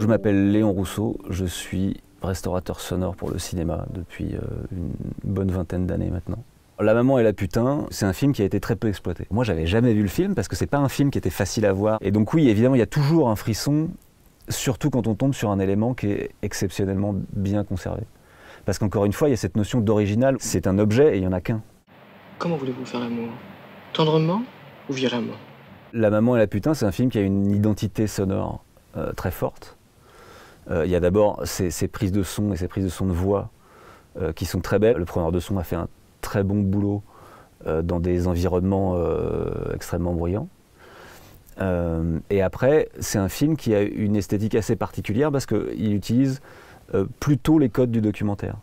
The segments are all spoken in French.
Je m'appelle Léon Rousseau, je suis restaurateur sonore pour le cinéma depuis une bonne vingtaine d'années maintenant. La maman et la putain, c'est un film qui a été très peu exploité. Moi, j'avais jamais vu le film parce que c'est pas un film qui était facile à voir. Et donc oui, évidemment, il y a toujours un frisson, surtout quand on tombe sur un élément qui est exceptionnellement bien conservé. Parce qu'encore une fois, il y a cette notion d'original. C'est un objet et il n'y en a qu'un. Comment voulez-vous faire l'amour? Tendrement ou violemment? La maman et la putain, c'est un film qui a une identité sonore très forte. Il y a d'abord ces prises de son et ces prises de son de voix qui sont très belles. Le preneur de son a fait un très bon boulot dans des environnements extrêmement bruyants. Et après, c'est un film qui a une esthétique assez particulière parce qu'il utilise plutôt les codes du documentaire.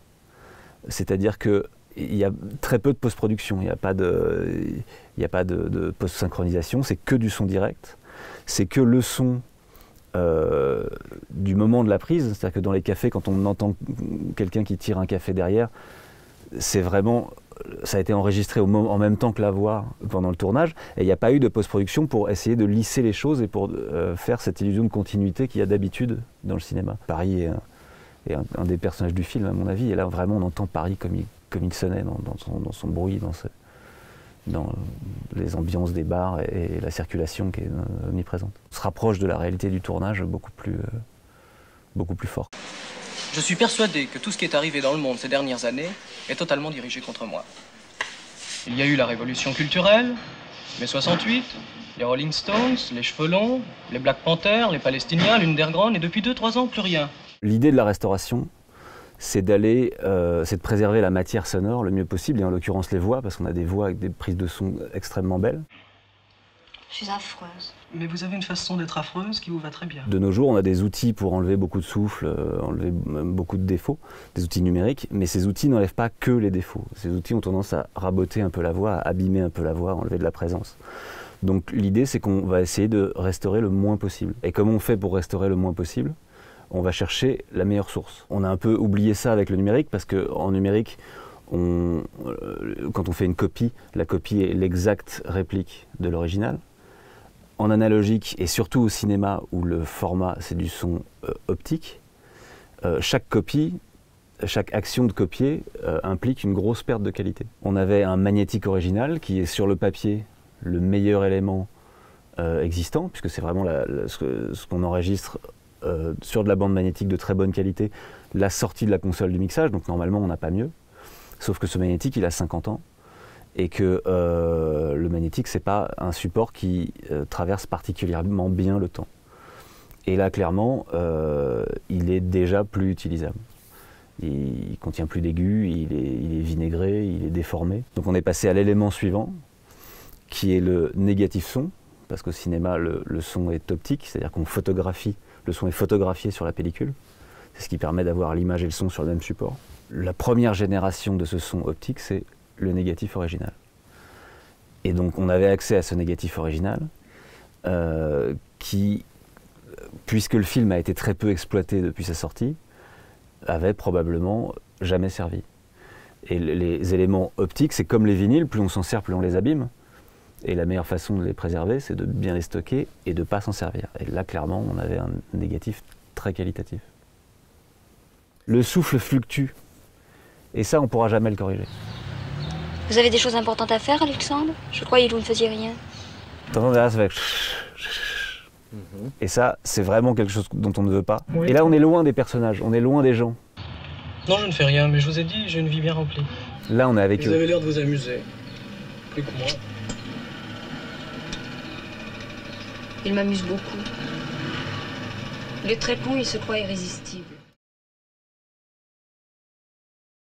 C'est-à-dire qu'il y a très peu de post-production, il n'y a pas de post-synchronisation, c'est que du son direct, c'est que le son du moment de la prise, c'est-à-dire que dans les cafés, quand on entend quelqu'un qui tire un café derrière, c'est vraiment, ça a été enregistré en même temps que la voix pendant le tournage, et il n'y a pas eu de post-production pour essayer de lisser les choses et pour faire cette illusion de continuité qu'il y a d'habitude dans le cinéma. Paris est un des personnages du film, à mon avis, et là vraiment on entend Paris comme il sonnait dans son bruit, dans les ambiances des bars et la circulation qui est omniprésente. On se rapproche de la réalité du tournage beaucoup plus fort. Je suis persuadé que tout ce qui est arrivé dans le monde ces dernières années est totalement dirigé contre moi. Il y a eu la révolution culturelle, mai 68, les Rolling Stones, les Cheveux Longs, les Black Panthers, les Palestiniens, l'Underground, et depuis 2-3 ans, plus rien. L'idée de la restauration, c'est de préserver la matière sonore le mieux possible, et en l'occurrence les voix, parce qu'on a des voix avec des prises de son extrêmement belles. Je suis affreuse. Mais vous avez une façon d'être affreuse qui vous va très bien. De nos jours, on a des outils pour enlever beaucoup de souffle, enlever beaucoup de défauts, des outils numériques, mais ces outils n'enlèvent pas que les défauts. Ces outils ont tendance à raboter un peu la voix, à abîmer un peu la voix, à enlever de la présence. Donc l'idée, c'est qu'on va essayer de restaurer le moins possible. Et comment on fait pour restaurer le moins possible ? On va chercher la meilleure source. On a un peu oublié ça avec le numérique, parce qu'en numérique, quand on fait une copie, la copie est l'exacte réplique de l'original. En analogique, et surtout au cinéma, où le format c'est du son optique, chaque action de copier implique une grosse perte de qualité. On avait un magnétique original qui est sur le papier le meilleur élément existant, puisque c'est vraiment ce qu'on enregistre sur de la bande magnétique de très bonne qualité, la sortie de la console du mixage, donc normalement on n'a pas mieux. Sauf que ce magnétique, il a 50 ans, et que le magnétique, c'est pas un support qui traverse particulièrement bien le temps. Et là, clairement, il est déjà plus utilisable. Il contient plus d'aigus, il est vinaigré, il est déformé. Donc on est passé à l'élément suivant, qui est le négatif son, parce qu'au cinéma, le son est optique, c'est-à-dire qu'on photographie, le son est photographié sur la pellicule. C'est ce qui permet d'avoir l'image et le son sur le même support. La première génération de ce son optique, c'est le négatif original. Et donc on avait accès à ce négatif original qui, puisque le film a été très peu exploité depuis sa sortie, avait probablement jamais servi. Et les éléments optiques, c'est comme les vinyles, plus on s'en sert, plus on les abîme. Et la meilleure façon de les préserver, c'est de bien les stocker et de ne pas s'en servir. Et là, clairement, on avait un négatif très qualitatif. Le souffle fluctue. Et ça, on ne pourra jamais le corriger. Vous avez des choses importantes à faire, Alexandre? Je croyais que vous ne faisiez rien. T'entends derrière, ça fait... Et ça, c'est vraiment quelque chose dont on ne veut pas. Oui. Et là, on est loin des personnages, on est loin des gens. Non, je ne fais rien, mais je vous ai dit, j'ai une vie bien remplie. Là, on est avec eux. Vous avez l'air de vous amuser. Plus que moi. Il m'amuse beaucoup. Il est très con, il se croit irrésistible.